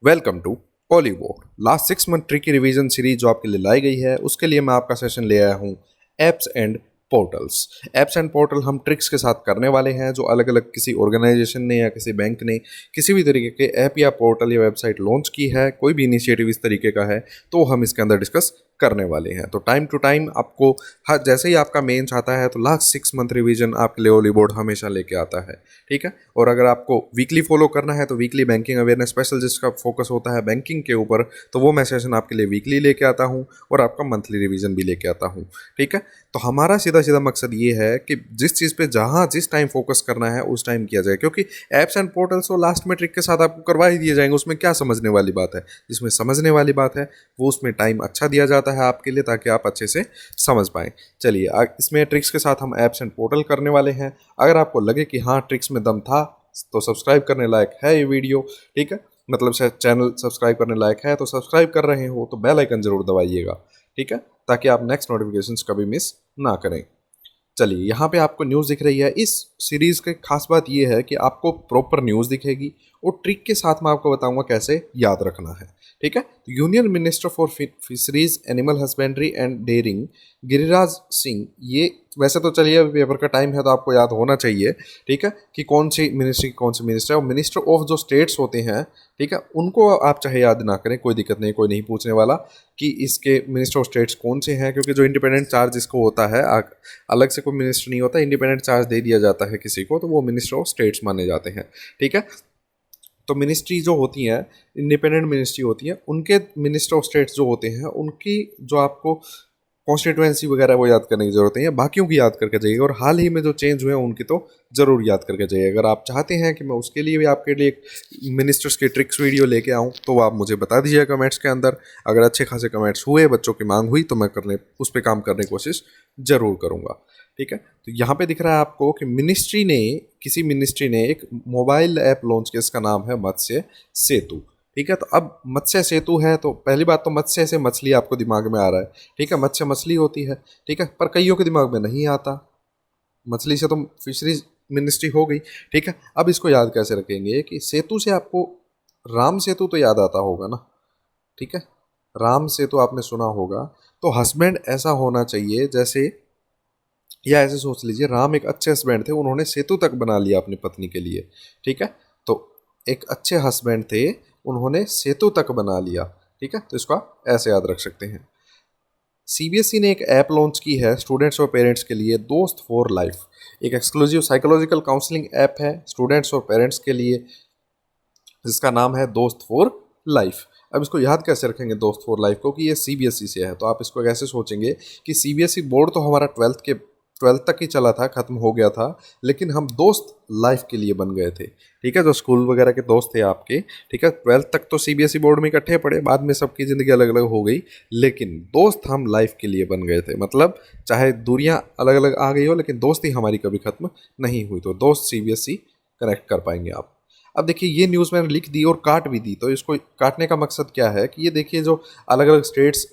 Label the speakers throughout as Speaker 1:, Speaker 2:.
Speaker 1: Welcome to Polywar. Last 6 month tricky revision series जो आपके लिए लाई गई है, उसके लिए मैं आपका सेशन ले आया हूँ apps and portals. Apps and portal हम ट्रिक्स के साथ करने वाले हैं जो अलग अलग किसी ऑर्गेनाइजेशन ने या किसी बैंक ने किसी भी तरीके के ऐप या पोर्टल या वेबसाइट लॉन्च की है, कोई भी इनिशिएटिव इस तरीके का है तो हम इसके अंदर डिस्कस करने वाले हैं। तो टाइम टू टाइम आपको हर जैसे ही आपका मेंस आता है तो लास्ट 6 मंथ रिवीजन आपके लिए ओली बोर्ड हमेशा लेके आता है। ठीक है, और अगर आपको वीकली फॉलो करना है तो वीकली बैंकिंग अवेयरनेस स्पेशल जिसका फोकस होता है बैंकिंग के ऊपर, तो वो मैं सेशन आपके लिए वीकली लेके आता हूँ और आपका मंथली रिवीजन भी लेके आता हूँ। ठीक है, तो हमारा सीधा सीधा मकसद ये है कि जिस चीज़ पे जहाँ जिस टाइम फोकस करना है उस टाइम किया जाए, क्योंकि एप्स एंड पोर्टल्स को लास्ट में ट्रिक के साथ आपको करवा ही दिए जाएंगे। उसमें क्या समझने वाली बात है? जिसमें समझने वाली बात है वो उसमें टाइम अच्छा दिया जाता है आपके लिए ताकि आप अच्छे से समझ पाएँ। चलिए, इसमें ट्रिक्स के साथ हम एप्स एंड पोर्टल करने वाले हैं। अगर आपको लगे कि हाँ ट्रिक्स में दम था तो सब्सक्राइब करने लायक है ये वीडियो। ठीक है, मतलब शायद चैनल सब्सक्राइब करने लायक है तो सब्सक्राइब कर रहे हो तो बेल आइकन जरूर दबाइएगा। ठीक है, ताकि आप नेक्स्ट नोटिफिकेशंस कभी मिस ना करें। चलिए, यहाँ पे आपको न्यूज़ दिख रही है। इस सीरीज़ की खास बात यह है कि आपको प्रॉपर न्यूज़ दिखेगी और ट्रिक के साथ मैं आपको बताऊंगा कैसे याद रखना है। ठीक है, तो union minister for fisheries animal husbandry and dairying Giriraj Singh, ये वैसे तो चलिए अभी पेपर का टाइम है तो आपको याद होना चाहिए। ठीक है, कि कौन सी मिनिस्टर है, और मिनिस्टर ऑफ जो स्टेट्स होते हैं, ठीक है, उनको आप चाहे याद ना करें, कोई दिक्कत नहीं, कोई नहीं पूछने वाला कि इसके मिनिस्टर ऑफ स्टेट्स कौन से हैं, क्योंकि जो इंडिपेंडेंट चार्ज इसको होता है, अलग से कोई मिनिस्टर नहीं होता, इंडिपेंडेंट चार्ज दे दिया जाता है किसी को तो वो मिनिस्टर ऑफ स्टेट्स माने जाते हैं। ठीक है, तो मिनिस्ट्री जो होती हैं, इंडिपेंडेंट मिनिस्ट्री होती है, उनके मिनिस्टर ऑफ स्टेट्स जो होते हैं उनकी जो आपको कॉन्स्टिट्यूएंसी वगैरह वो याद करने की जरूरत नहीं है, बाकियों की याद करके जाइएगा। और हाल ही में जो चेंज हुए हैं उनकी तो ज़रूर याद करके जाइए। अगर आप चाहते हैं कि मैं उसके लिए भी आपके लिए एक मिनिस्टर्स की ट्रिक्स वीडियो लेके आऊँ तो आप मुझे बता दीजिए कमेंट्स के अंदर। अगर अच्छे खासे कमेंट्स हुए, बच्चों की मांग हुई, तो मैं उस पर काम करने की कोशिश ज़रूर करूँगा। ठीक है, तो यहाँ पे दिख रहा है आपको कि किसी मिनिस्ट्री ने एक मोबाइल ऐप लॉन्च किया, इसका नाम है मत्स्य सेतु। ठीक है, तो अब मत्स्य सेतु है तो पहली बात तो मत्स्य से मछली आपको दिमाग में आ रहा है। ठीक है, मत्स्य मछली होती है। ठीक है, पर कईयों के दिमाग में नहीं आता, मछली से तो फिशरीज मिनिस्ट्री हो गई। ठीक है, अब इसको याद कैसे रखेंगे कि सेतु से आपको राम सेतु तो याद आता होगा ना। ठीक है, राम सेतु आपने सुना होगा, तो हस्बैंड ऐसा होना चाहिए जैसे, या ऐसे सोच लीजिए राम एक अच्छे हस्बैंड थे, उन्होंने सेतु तक बना लिया अपनी पत्नी के लिए। ठीक है, तो एक अच्छे हस्बैंड थे, उन्होंने सेतु तक बना लिया। ठीक है, तो इसको आप ऐसे याद रख सकते हैं। सीबीएसई ने एक ऐप लॉन्च की है स्टूडेंट्स और पेरेंट्स के लिए, दोस्त फॉर लाइफ। एक एक्सक्लूसिव साइकोलॉजिकल काउंसलिंग ऐप है स्टूडेंट्स और पेरेंट्स के लिए, जिसका नाम है दोस्त फॉर लाइफ। अब इसको याद कैसे रखेंगे दोस्त फॉर लाइफ को, कि ये सीबीएसई से है, तो आप इसको कैसे सोचेंगे कि सीबीएसई बोर्ड तो हमारा ट्वेल्थ तक ही चला था, खत्म हो गया था, लेकिन हम दोस्त लाइफ के लिए बन गए थे। ठीक है, जो स्कूल वगैरह के दोस्त थे आपके, ठीक है, ट्वेल्थ तक तो सीबीएसई बोर्ड में इकट्ठे पढ़े, बाद में सबकी ज़िंदगी अलग अलग हो गई, लेकिन दोस्त हम लाइफ के लिए बन गए थे। मतलब चाहे दूरियां अलग अलग आ गई हो लेकिन दोस्ती हमारी कभी खत्म नहीं हुई, तो दोस्त सीबीएसई कनेक्ट कर पाएंगे आप। अब देखिए, ये न्यूज़ मैंने लिख दी और काट भी दी, तो इसको काटने का मकसद क्या है कि ये देखिए जो अलग अलग स्टेट्स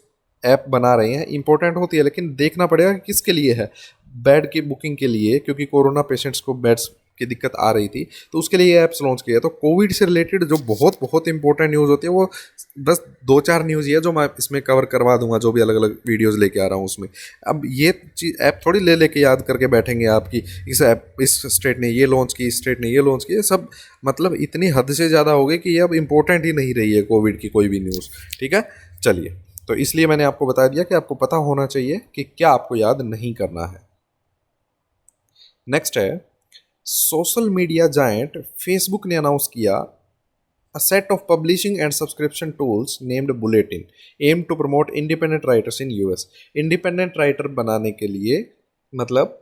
Speaker 1: ऐप बना रहे हैं, इंपॉर्टेंट होती है, लेकिन देखना पड़ेगा कि किसके लिए है। बेड की बुकिंग के लिए, क्योंकि कोरोना पेशेंट्स को बेड्स की दिक्कत आ रही थी, तो उसके लिए ये ऐप्स लॉन्च किया। तो कोविड से रिलेटेड जो बहुत बहुत इंपॉर्टेंट न्यूज़ होती है, वो बस दो चार न्यूज़ ही है जो मैं इसमें कवर करवा दूंगा, जो भी अलग अलग वीडियोज़ लेके आ रहा हूँ उसमें। अब ये चीज़ ऐप थोड़ी ले लेके याद करके बैठेंगे आपकी, इस स्टेट ने ये लॉन्च की, इस स्टेट ने ये लॉन्च की, ये सब मतलब इतनी हद से ज़्यादा हो गई कि ये अब इंपॉर्टेंट ही नहीं रही है कोविड की कोई भी न्यूज़। ठीक है, चलिए, तो इसलिए मैंने आपको बता दिया कि आपको पता होना चाहिए कि क्या आपको याद नहीं करना है। नेक्स्ट है, सोशल मीडिया जायंट फेसबुक ने अनाउंस किया a set of publishing and subscription tools named Bulletin aim to promote independent writers in US। Independent writer बनाने के लिए, मतलब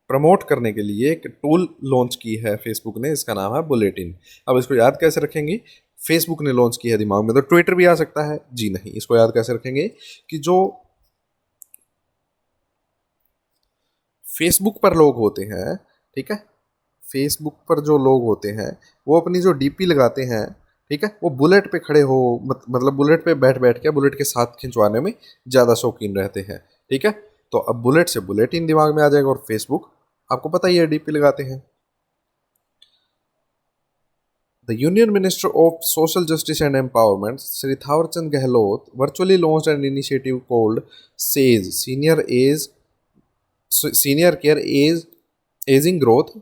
Speaker 1: प्रमोट करने के लिए एक टूल लॉन्च की है फेसबुक ने, इसका नाम है बुलेटिन। अब इसको याद कैसे रखेंगे? फेसबुक ने लॉन्च की है, दिमाग में तो ट्विटर भी आ सकता है जी, नहीं, इसको याद कैसे रखेंगे कि जो फेसबुक पर लोग होते हैं, ठीक है, फेसबुक पर जो लोग होते हैं वो अपनी जो डीपी लगाते हैं, ठीक है, वो बुलेट पे खड़े हो, मतलब बुलेट पे बैठ बैठ के बुलेट के साथ खिंचवाने में ज़्यादा शौकीन रहते हैं। ठीक है, तो अब बुलेट से बुलेटिन दिमाग में आ जाएगा, और फेसबुक आपको पता ही है डीपी लगाते हैं। The Union Minister of Social Justice and Empowerment, Sri Thawarchand Gehlot, virtually launched an initiative called SAGE, Senior Care Aging Growth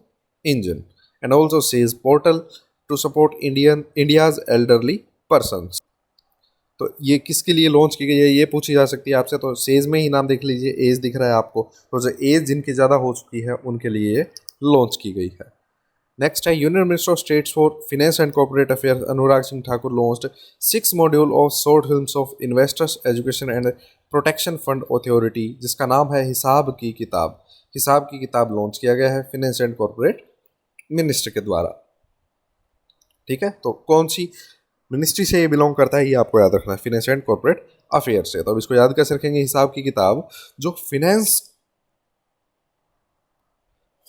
Speaker 1: Engine, and also SAGE portal to support India's elderly persons. तो ये किसके लिए launch की गई है ये पूछी जा सकती है आपसे, तो सेज में ही नाम देख लीजिए, एज दिख रहा है आपको, तो जो एज जिनकी ज़्यादा हो चुकी है उनके लिए ये लॉन्च की गई है। नेक्स्ट है union minister of states for finance and corporate affairs Anurag Singh Thakur launched 6 module of short films of investors education and protection fund authority, जिसका नाम है हिसाब की किताब। हिसाब की किताब लॉन्च किया गया है फिनेंस एंड कॉर्पोरेट मिनिस्टर के द्वारा। ठीक है, तो कौन सी मिनिस्ट्री से ये बिलोंग करता है ये आपको याद रखना है, फिनेंस एंड कॉर्पोरेट अफेयर्स से। तो अब इसको याद कैसे रखेंगे, हिसाब की किताब जो फिनेंस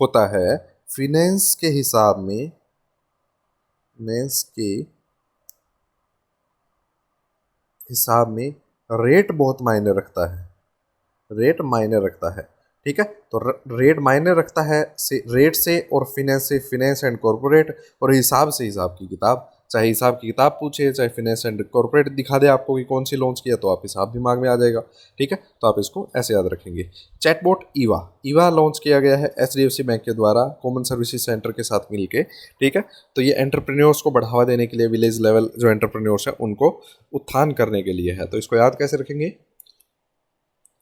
Speaker 1: होता है, फिनेंस के हिसाब में, फिनेंस के हिसाब में रेट बहुत मायने रखता है, रेट मायने रखता है। ठीक है, तो रेट मायने रखता है से रेट से, और फिनेंस से फिनेंस एंड कॉर्पोरेट, और हिसाब से हिसाब की किताब। चाहे हिसाब की किताब पूछे, चाहे फिनेंस एंड कॉर्पोरेट दिखा दे आपको कि कौन सी लॉन्च किया, तो आप हिसाब दिमाग में आ जाएगा। ठीक है, तो आप इसको ऐसे याद रखेंगे। चैटबॉट ईवा, ईवा लॉन्च किया गया है HDFC बैंक के द्वारा कॉमन सर्विसेज सेंटर के साथ मिलके। ठीक है, तो ये एंटरप्रेन्योर्स को बढ़ावा देने के लिए, विलेज लेवल जो एंटरप्रेन्योर्स है उनको उत्थान करने के लिए है। तो इसको याद कैसे रखेंगे,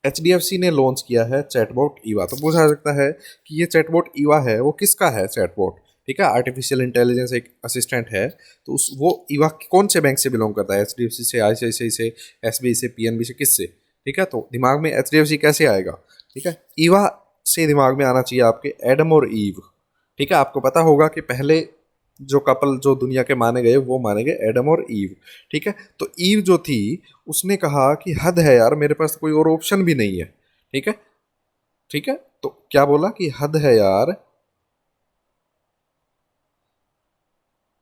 Speaker 1: HDFC ने लॉन्च किया है चैटबॉट ईवा। तो पूछा जा सकता है कि ये चैटबॉट ईवा है वो किसका है चैटबॉट। ठीक है, आर्टिफिशियल इंटेलिजेंस एक असिस्टेंट है, तो वो ईवा कौन से बैंक से बिलोंग करता है, HDFC से, ICICI से, SBI से, PNB से, किससे। ठीक है, तो दिमाग में HDFC कैसे आएगा। ठीक है, ईवा से दिमाग में आना चाहिए आपके एडम और ईव। ठीक है, आपको पता होगा कि पहले जो कपल जो दुनिया के माने गए वो माने गए एडम और ईव। ठीक है, तो ईव जो थी उसने कहा कि हद है यार, मेरे पास कोई और ऑप्शन भी नहीं है। ठीक है, ठीक है, तो क्या बोला कि हद है यार,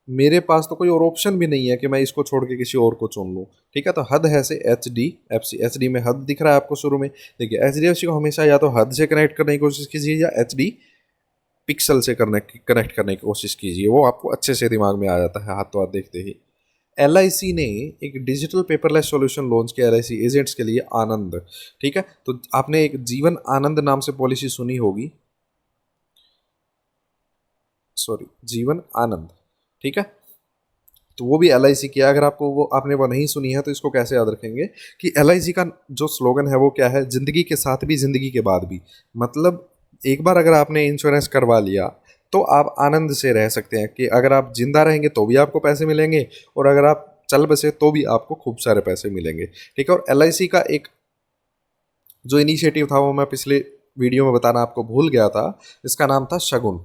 Speaker 1: मेरे पास तो कोई और ऑप्शन भी नहीं है कि मैं इसको छोड़ के किसी और को चुन लूँ। ठीक है, तो हद है से HDFC, HD में हद दिख रहा है आपको शुरू में। देखिए HDFC को हमेशा या तो हद से कनेक्ट करने की कोशिश कीजिए या HD पिक्सल से कनेक्ट करने की कोशिश कीजिए, वो आपको अच्छे से दिमाग में आ जाता है हाथों हाथ देखते ही। LIC ने एक डिजिटल पेपरलेस सॉल्यूशन लॉन्च किया LIC एजेंट्स के लिए, आनंद। ठीक है, तो आपने एक जीवन आनंद नाम से पॉलिसी सुनी होगी, सॉरी जीवन आनंद। ठीक है, तो वो भी LIC किया। अगर आपको वो आपने वो नहीं सुनी है तो इसको कैसे याद रखेंगे कि LIC का जो स्लोगन है वो क्या है, जिंदगी के साथ भी जिंदगी के बाद भी। मतलब एक बार अगर आपने इंश्योरेंस करवा लिया तो आप आनंद से रह सकते हैं कि अगर आप जिंदा रहेंगे तो भी आपको पैसे मिलेंगे, और अगर आप चल बसे तो भी आपको खूब सारे पैसे मिलेंगे। ठीक है, और LIC का एक जो इनिशिएटिव था वो मैं पिछले वीडियो में बताना आपको भूल गया था, इसका नाम था शगुन।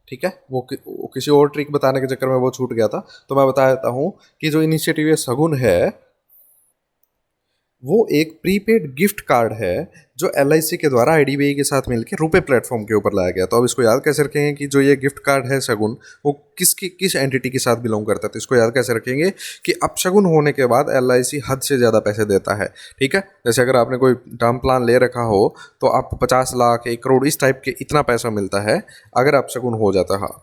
Speaker 1: ठीक है, वो किसी और ट्रिक बताने के चक्कर में वो छूट गया था, तो मैं बता देता हूँ कि जो इनिशिएटिव ये शगुन है वो एक प्रीपेड गिफ्ट कार्ड है जो LIC के द्वारा IDBI के साथ मिलकर रुपे प्लेटफॉर्म के ऊपर लाया गया। तो अब इसको याद कैसे रखेंगे कि जो ये गिफ्ट कार्ड है शगुन, वो किस एंटिटी के साथ बिलोंग करता है। तो इसको याद कैसे रखेंगे कि अपशगुन होने के बाद LIC हद से ज़्यादा पैसे देता है। ठीक है, जैसे अगर आपने कोई टर्म प्लान ले रखा हो तो आपको 50 लाख 1 करोड़ इस टाइप के इतना पैसा मिलता है अगर अपशगुन हो जाता है।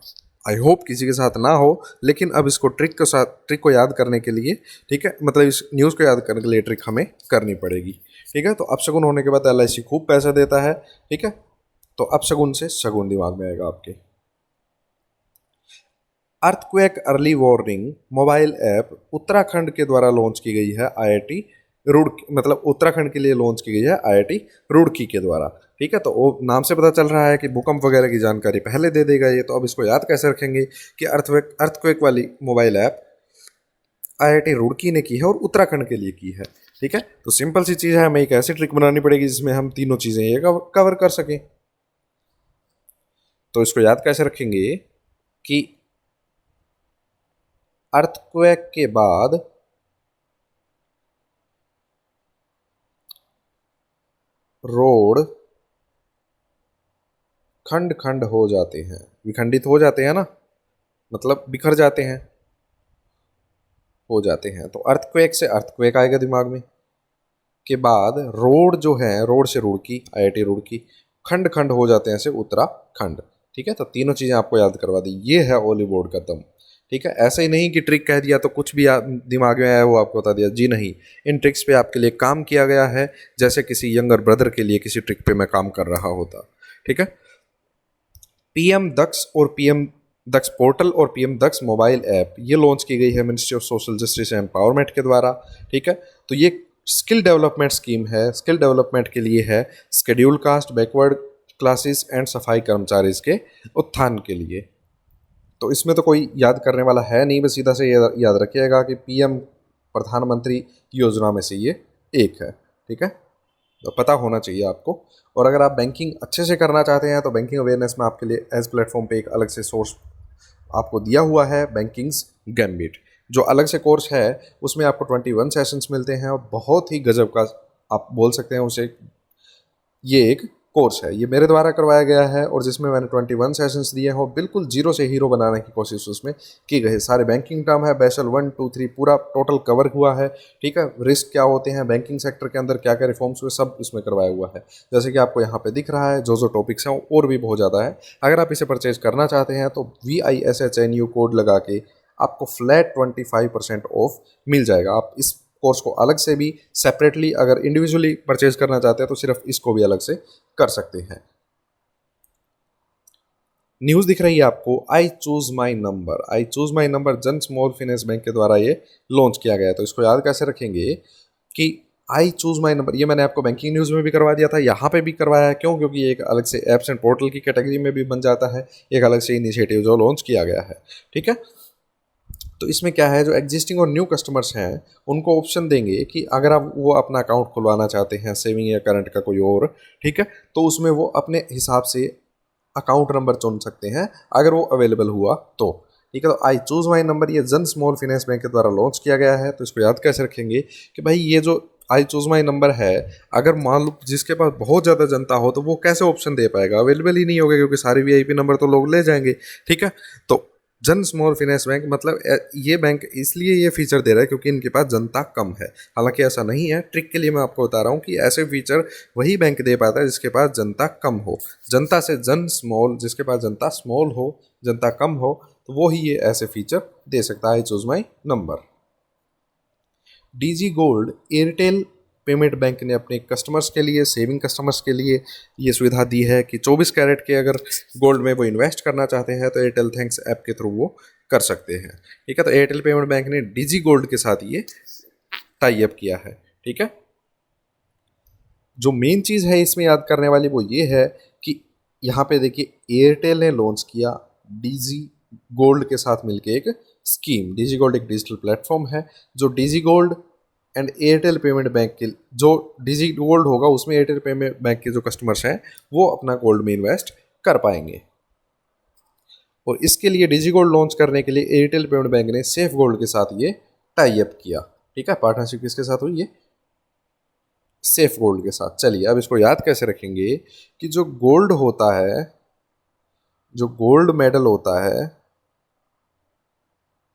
Speaker 1: आई होप किसी के साथ ना हो, लेकिन अब इसको ट्रिक को याद करने के लिए, ठीक है, मतलब इस न्यूज़ को याद करने के लिए ट्रिक हमें करनी पड़ेगी। ठीक है, तो अपशगुन होने के बाद LIC खूब पैसा देता है। ठीक है, तो अपशगुन से शगुन दिमाग में आएगा आपके। Earthquake early warning mobile app Uttarakhand के द्वारा लॉन्च की गई है IIT रुड़की, मतलब उत्तराखंड के लिए लॉन्च की गई है IIT रुड़की के द्वारा। ठीक है, तो वो नाम से पता चल रहा है कि भूकंप वगैरह की जानकारी पहले दे देगा ये। तो अब इसको याद कैसे रखेंगे कि अर्थक्वेक वाली मोबाइल ऐप IIT रुड़की ने की है और उत्तराखंड के लिए की है। ठीक है, तो सिंपल सी चीज़ है, हमें एक ऐसी ट्रिक बनानी पड़ेगी जिसमें हम तीनों चीज़ें ये कवर कर सकें। तो इसको याद कैसे रखेंगे कि अर्थक्वेक के बाद रोड खंड खंड हो जाते हैं, विखंडित हो जाते हैं ना, मतलब बिखर जाते हैं, हो जाते हैं। तो अर्थक्वेक से अर्थक्वेक आएगा दिमाग में, के बाद रोड जो है, रोड से रुड़की, IIT रुड़की, खंड खंड हो जाते हैं से उत्तराखंड। ठीक है, तो तीनों चीज़ें आपको याद करवा दी। ये है ओली बोर्ड का दम। ठीक है, ऐसा ही नहीं कि ट्रिक कह दिया तो कुछ भी दिमाग में आया वो आपको बता दिया, जी नहीं, इन ट्रिक्स पे आपके लिए काम किया गया है जैसे किसी यंगर ब्रदर के लिए किसी ट्रिक पे मैं काम कर रहा होता। ठीक है, पीएम दक्ष और पीएम दक्ष पोर्टल और पीएम दक्ष मोबाइल ऐप ये लॉन्च की गई है ministry of social justice and empowerment के द्वारा। ठीक है, तो ये स्किल डेवलपमेंट स्कीम है, स्किल डेवलपमेंट के लिए है, schedule caste, backward classes and सफाई कर्मचारी के उत्थान के लिए। तो इसमें तो कोई याद करने वाला है नहीं, बस सीधा से याद रखिएगा कि पीएम प्रधानमंत्री योजना में से ये एक है। ठीक है, तो पता होना चाहिए आपको। और अगर आप बैंकिंग अच्छे से करना चाहते हैं तो बैंकिंग अवेयरनेस में आपके लिए एज प्लेटफॉर्म पे एक अलग से सोर्स आपको दिया हुआ है, बैंकिंग्स गैम्बिट, जो अलग से कोर्स है। उसमें आपको 21 सेशंस मिलते हैं और बहुत ही गजब का आप बोल सकते हैं उसे, ये एक कोर्स है, ये मेरे द्वारा करवाया गया है और जिसमें मैंने 21 सेशंस दिए हैं और बिल्कुल जीरो से हीरो बनाने की कोशिश उसमें की गई है। सारे बैंकिंग टर्म है, बेसल 1 2 3 पूरा टोटल कवर हुआ है। ठीक है, रिस्क क्या होते हैं बैंकिंग सेक्टर के अंदर, क्या क्या रिफॉर्म्स हुए, सब इसमें करवाया हुआ है। जैसे कि आपको यहाँ पे दिख रहा है जो टॉपिक्स हैं और भी बहुत ज़्यादा है। अगर आप इसे परचेज करना चाहते हैं तो VISHNU कोड लगा के आपको फ्लैट 25% ऑफ मिल जाएगा। आप इस कोर्स को अलग से भी सेपरेटली अगर इंडिविजुअली परचेज करना चाहते हैं तो सिर्फ इसको भी अलग से कर सकते हैं। न्यूज़ दिख रही है आपको, I choose my number, I choose my number जन स्मॉल फाइनेंस बैंक के द्वारा ये लॉन्च किया गया है। तो इसको याद कैसे रखेंगे कि आई चूज माई नंबर, ये मैंने आपको बैंकिंग न्यूज़ में भी करवा दिया था, यहाँ पे भी करवाया है। क्यों? क्योंकि ये एक अलग से एप्स एंड पोर्टल की कैटेगरी में भी बन जाता है, एक अलग से इनिशिएटिव जो लॉन्च किया गया है। ठीक है, तो इसमें क्या है, जो एग्जिस्टिंग और न्यू कस्टमर्स हैं उनको ऑप्शन देंगे कि अगर आप वो अपना अकाउंट खुलवाना चाहते हैं, सेविंग या करंट का कोई और, ठीक है, तो उसमें वो अपने हिसाब से अकाउंट नंबर चुन सकते हैं अगर वो अवेलेबल हुआ तो। ठीक है, तो आई चूज माई नंबर ये जन स्मॉल फाइनेंस बैंक के द्वारा लॉन्च किया गया है। तो इसको याद कैसे रखेंगे कि भाई ये जो आई चूज माई नंबर है, अगर मान लो जिसके पास बहुत ज़्यादा जनता हो तो वो कैसे ऑप्शन दे पाएगा, अवेलेबल ही नहीं होगा क्योंकि सारे VIP नंबर तो लोग ले जाएंगे। ठीक है, तो जन स्मॉल फाइनेंस बैंक मतलब ये बैंक इसलिए ये फीचर दे रहा है क्योंकि इनके पास जनता कम है। हालांकि ऐसा नहीं है, ट्रिक के लिए मैं आपको बता रहा हूँ कि ऐसे फीचर वही बैंक दे पाता है जिसके पास जनता कम हो। जनता से जन स्मॉल, जिसके पास जनता स्मॉल हो, जनता कम हो, तो वो ही ये ऐसे फीचर दे सकता है। Choose my number. DG gold Airtel payment bank ने अपने कस्टमर्स के लिए, सेविंग कस्टमर्स के लिए ये सुविधा दी है कि 24 कैरेट के अगर गोल्ड में वो इन्वेस्ट करना चाहते हैं तो एयरटेल थैंक्स ऐप के थ्रू वो कर सकते हैं। ठीक है, तो एयरटेल पेमेंट बैंक ने DG गोल्ड के साथ ये टाई अप किया है। ठीक है, जो मेन चीज़ है इसमें याद करने वाली वो ये है कि यहाँ पे देखिए एयरटेल ने लॉन्च किया DG गोल्ड के साथ मिलके एक स्कीम। DG गोल्ड एक डिजिटल प्लेटफॉर्म है जो DG gold and Airtel payment bank के, जो DG गोल्ड होगा उसमें एयरटेल पेमेंट बैंक के जो कस्टमर्स हैं वो अपना गोल्ड में इन्वेस्ट कर पाएंगे। और इसके लिए DG गोल्ड लॉन्च करने के लिए एयरटेल पेमेंट बैंक ने सेफ गोल्ड के साथ ये टाई अप किया। ठीक है, पार्टनरशिप किसके साथ हुई? ये सेफ गोल्ड के साथ। चलिए अब इसको याद कैसे रखेंगे कि जो गोल्ड होता है, जो गोल्ड मेडल होता है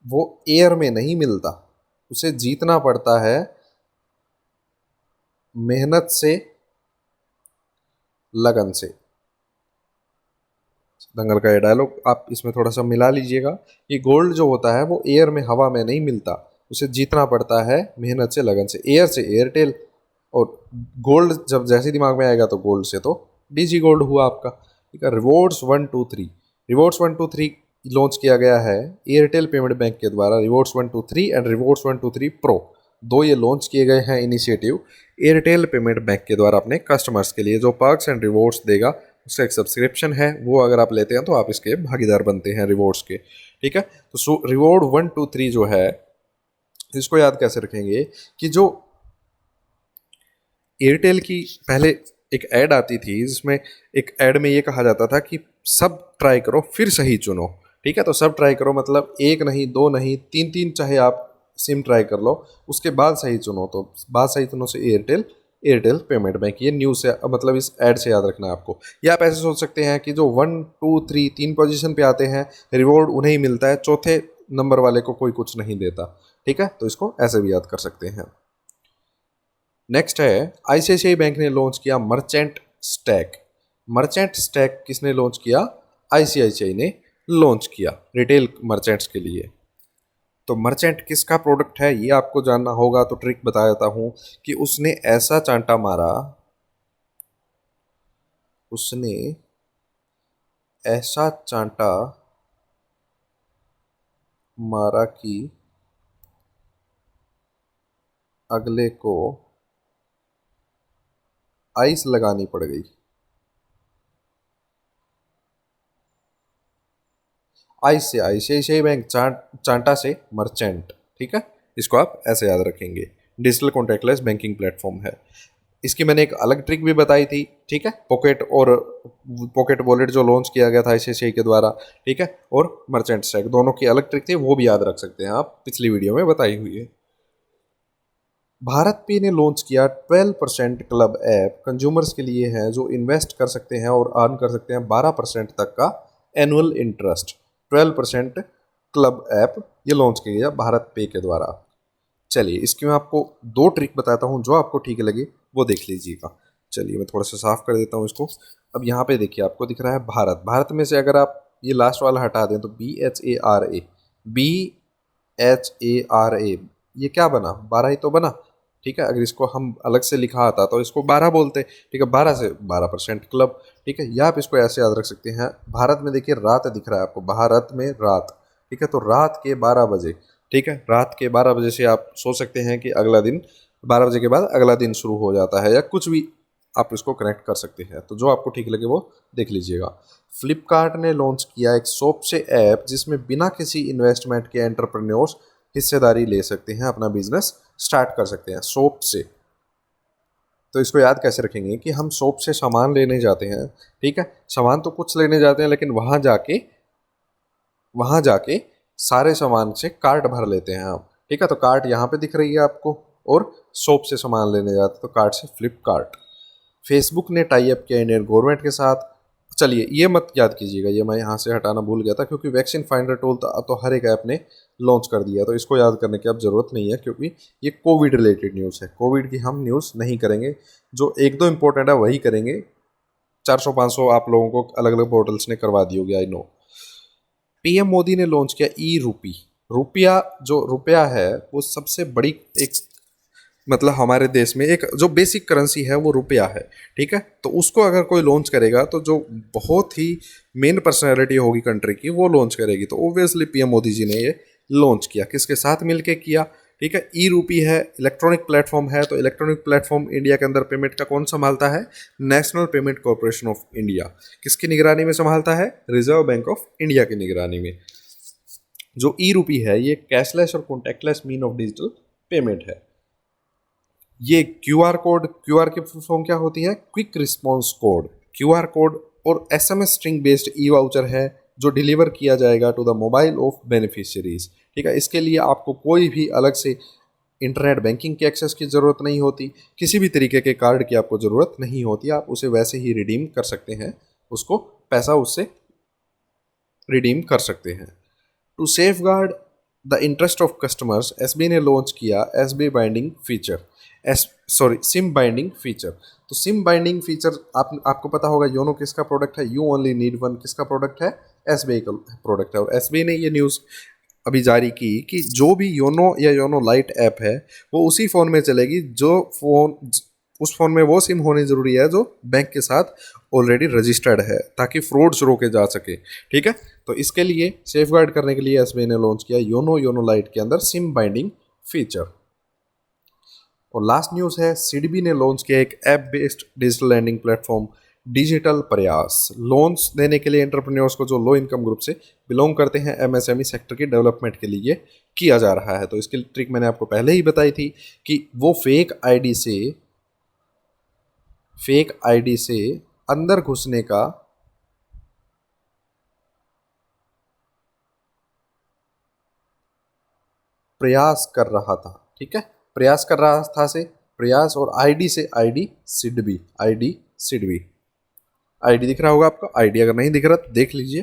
Speaker 1: वो एयर में नहीं मिलता, उसे जीतना पड़ता है मेहनत से, लगन से। दंगल का ये डायलॉग आप इसमें थोड़ा सा मिला लीजिएगा। ये गोल्ड जो होता है वो एयर में, हवा में नहीं मिलता, उसे जीतना पड़ता है मेहनत से, लगन से। एयर से एयरटेल, और गोल्ड जब जैसे दिमाग में आएगा तो गोल्ड से तो DG गोल्ड हुआ आपका। ठीक है, रिवॉर्ड्स 1 2 3, रिवॉर्ड्स 1 2 3 लॉन्च किया गया है एयरटेल पेमेंट बैंक के द्वारा। रिवॉर्ड्स 1 2 3 एंड रिवॉर्ड्स 1 2 3 प्रो, दो ये लॉन्च किए गए हैं इनिशिएटिव एयरटेल पेमेंट बैंक के द्वारा अपने कस्टमर्स के लिए। जो पर्क्स एंड रिवॉर्ड्स देगा उसका एक सब्सक्रिप्शन है, वो अगर आप लेते हैं तो आप इसके भागीदार बनते हैं रिवॉर्ड्स के। ठीक है, तो रिवॉर्ड 1 2 3 जो है इसको याद कैसे रखेंगे कि जो एयरटेल की पहले एक ऐड आती थी जिसमें एक ऐड में ये कहा जाता था कि सब ट्राई करो फिर सही चुनो। ठीक है, तो सब ट्राई करो मतलब एक नहीं, दो नहीं, तीन तीन चाहे आप सिम ट्राई कर लो, उसके बाद सही चुनो। तो बाद सही चुनो से एयरटेल, एयरटेल पेमेंट बैंक। ये न्यूज़ से मतलब इस ऐड से याद रखना है आपको। या आप ऐसे सोच सकते हैं कि जो 1 2 3 3 पोजीशन पे आते हैं रिवॉर्ड उन्हें ही मिलता है, चौथे नंबर वाले को कोई कुछ नहीं देता। ठीक है, तो इसको ऐसे भी याद कर सकते हैं। नेक्स्ट है ICICI बैंक ने लॉन्च किया मर्चेंट स्टैक। मर्चेंट स्टैक किसने लॉन्च किया? ICICI ने लॉन्च किया रिटेल मर्चेंट्स के लिए। तो मर्चेंट किसका प्रोडक्ट है ये आपको जानना होगा, तो ट्रिक बता देता हूं कि उसने ऐसा चांटा मारा, उसने ऐसा चांटा मारा कि अगले को आइस लगानी पड़ गई। आइस से आईसीआईसीआई बैंक, चांटा से मर्चेंट। ठीक है, इसको आप ऐसे याद रखेंगे। डिजिटल कॉन्टैक्टलेस बैंकिंग प्लेटफॉर्म है। इसकी मैंने एक अलग ट्रिक भी बताई थी। ठीक है, पॉकेट वॉलेट जो लॉन्च किया गया था आईसीआईसीआई के द्वारा। ठीक है, और मर्चेंट स्टैक दोनों की अलग ट्रिक थी, वो भी याद रख सकते हैं आप, पिछली वीडियो में बताई हुई है। भारत पे ने लॉन्च किया 12% क्लब ऐप, कंज्यूमर्स के लिए है जो इन्वेस्ट कर सकते हैं और अर्न कर सकते हैं 12% तक का एनुअल इंटरेस्ट। 12% क्लब ऐप ये लॉन्च किया गया भारत पे के द्वारा। चलिए इसकी मैं आपको दो ट्रिक बताता हूँ, जो आपको ठीक लगे वो देख लीजिएगा। चलिए मैं थोड़ा सा साफ कर देता हूँ इसको। अब यहाँ पे देखिए आपको दिख रहा है भारत। भारत में से अगर आप ये लास्ट वाला हटा दें तो BHARA ये क्या बना, 12 ही तो बना। ठीक है, अगर इसको हम अलग से लिखा आता तो इसको 12 बोलते। ठीक है, 12 से 12% क्लब। ठीक है, या आप इसको ऐसे याद रख सकते हैं। भारत में देखिए रात दिख रहा है आपको, भारत में रात। ठीक है, तो रात के 12 बजे। ठीक है, रात के 12 बजे से आप सोच सकते हैं कि अगला दिन 12 बजे के बाद अगला दिन शुरू हो जाता है, या कुछ भी आप इसको कनेक्ट कर सकते हैं। तो जो आपको ठीक लगे वो देख लीजिएगा। फ्लिपकार्ट ने लॉन्च किया एक शॉप से ऐप, जिसमें बिना किसी इन्वेस्टमेंट के एंटरप्रेन्योर्स हिस्सेदारी ले सकते हैं, अपना बिजनेस स्टार्ट कर सकते हैं शॉप से। तो इसको याद कैसे रखेंगे कि हम शॉप से सामान लेने जाते हैं। ठीक है, सामान तो कुछ लेने जाते हैं, लेकिन वहाँ जाके सारे सामान से कार्ट भर लेते हैं आप। ठीक है, तो कार्ट यहाँ पे दिख रही है आपको, और शॉप से सामान लेने जाते तो कार्ट से फ्लिपकार्ट। फेसबुक ने टाई अप किया इंडियन गवर्नमेंट के साथ। चलिए ये मत याद कीजिएगा, ये मैं यहाँ से हटाना भूल गया था, क्योंकि वैक्सीन फाइंडर टूल तो हर एक ऐप ने लॉन्च कर दिया, तो इसको याद करने की अब ज़रूरत नहीं है, क्योंकि ये कोविड रिलेटेड न्यूज़ है। कोविड की हम न्यूज़ नहीं करेंगे, जो एक दो इंपॉर्टेंट है वही करेंगे। 400-500 आप लोगों को अलग अलग पोर्टल्स ने करवा दी होगी, आई नो। पीएम मोदी ने लॉन्च किया ई रूपी। रुपया, जो रुपया है वो सबसे बड़ी एक, मतलब हमारे देश में एक जो बेसिक करेंसी है वो रुपया है। ठीक है, तो उसको अगर कोई लॉन्च करेगा तो जो बहुत ही मेन पर्सनैलिटी होगी कंट्री की वो लॉन्च करेगी, तो ऑब्वियसली पीएम मोदी जी ने ये लॉन्च किया। किसके साथ मिलके किया? ठीक है, ई रूपी है, इलेक्ट्रॉनिक प्लेटफॉर्म है। तो इलेक्ट्रॉनिक प्लेटफॉर्म इंडिया के अंदर पेमेंट का कौन संभालता है? National payment corporation of India. किसकी निगरानी में संभालता है? रिजर्व बैंक ऑफ इंडिया की निगरानी में। जो ई रूपी है ये कैशलेस और contactless mean of digital payment है। ये क्यूआर की फुल फॉर्म क्या होती है? Quick response code. QR code और SMS string based e voucher है, जो डिलीवर किया जाएगा to the mobile of beneficiaries. ठीक है, इसके लिए आपको कोई भी अलग से इंटरनेट बैंकिंग की एक्सेस की ज़रूरत नहीं होती, किसी भी तरीके के कार्ड की आपको ज़रूरत नहीं होती। आप उसे वैसे ही रिडीम कर सकते हैं, उसको पैसा उससे रिडीम कर सकते हैं। To safeguard the interest of customers, SBI ने लॉन्च किया SBI binding feature. Sim binding feature. तो सिम बाइंडिंग फीचर आपको पता होगा, योनो किसका प्रोडक्ट है? यू ओनली नीड वन किसका प्रोडक्ट है? एसबीआई का प्रोडक्ट है। और एसबीआई ने ये न्यूज़ अभी जारी की कि जो भी योनो या योनो लाइट ऐप है वो उसी फ़ोन में चलेगी, जो फ़ोन उस फ़ोन में वो सिम होनी ज़रूरी है जो बैंक के साथ ऑलरेडी रजिस्टर्ड है, ताकि फ्रॉड्स रोके जा सके। ठीक है, तो इसके लिए सेफगार्ड करने के लिए एसबीआई ने लॉन्च किया योनो लाइट के अंदर सिम बाइंडिंग फीचर। और लास्ट न्यूज़ है, सिडबी ने लॉन्च किया एक app based digital lending platform digital Prayaas. Loans देने के लिए एंटरप्रेन्योर्स को जो लो इनकम ग्रुप से बिलोंग करते हैं, एमएसएमई सेक्टर की डेवलपमेंट के लिए किया जा रहा है। तो इसकी ट्रिक मैंने आपको पहले ही बताई थी कि वो फेक आईडी से अंदर घुसने का प्रयास कर रहा था। ठीक है, प्रयास कर रहा था से प्रयास, और आईडी से आईडी दिख रहा होगा आपको। आईडी अगर नहीं दिख रहा तो देख लीजिए।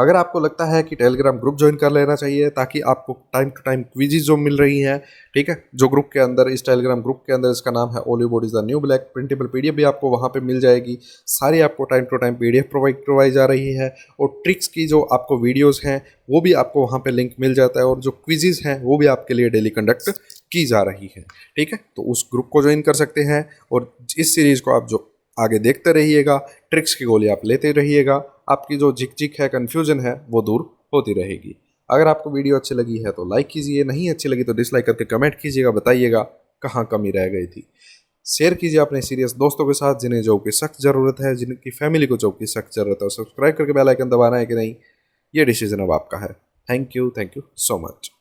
Speaker 1: अगर आपको लगता है कि टेलीग्राम ग्रुप ज्वाइन कर लेना चाहिए ताकि आपको टाइम टू टाइम क्विज़ेस जो मिल रही हैं, ठीक है, जो ग्रुप के अंदर, इस टेलीग्राम ग्रुप के अंदर इसका नाम है Bollywood is the new black, printable PDF भी आपको वहाँ पे मिल जाएगी। सारी आपको time to time PDF provide करवाई जा रही है और ट्रिक्स की जो आपको वीडियोज़ हैं वो भी आपको वहाँ पे लिंक मिल जाता है और जो क्विज़ेस हैं वो भी आपके लिए डेली कंडक्ट की जा रही है, ठीक है। तो उस ग्रुप को ज्वाइन कर सकते हैं और इस सीरीज़ को आप जो आगे देखते रहिएगा, ट्रिक्स की गोली आप लेते रहिएगा, आपकी जो झिक है, कन्फ्यूजन है, वो दूर होती रहेगी। अगर आपको वीडियो अच्छी लगी है तो लाइक कीजिए, नहीं अच्छी लगी तो डिसलाइक करके कमेंट कीजिएगा, बताइएगा कहाँ कमी रह गई थी। शेयर कीजिए अपने सीरियस दोस्तों के साथ जिन्हें जॉब की सख्त ज़रूरत है, जिनकी फैमिली को जॉब की सख्त ज़रूरत है। सब्सक्राइब करके बेल आइकन दबाना है कि नहीं, ये डिसीजन अब आपका है। Thank you so much.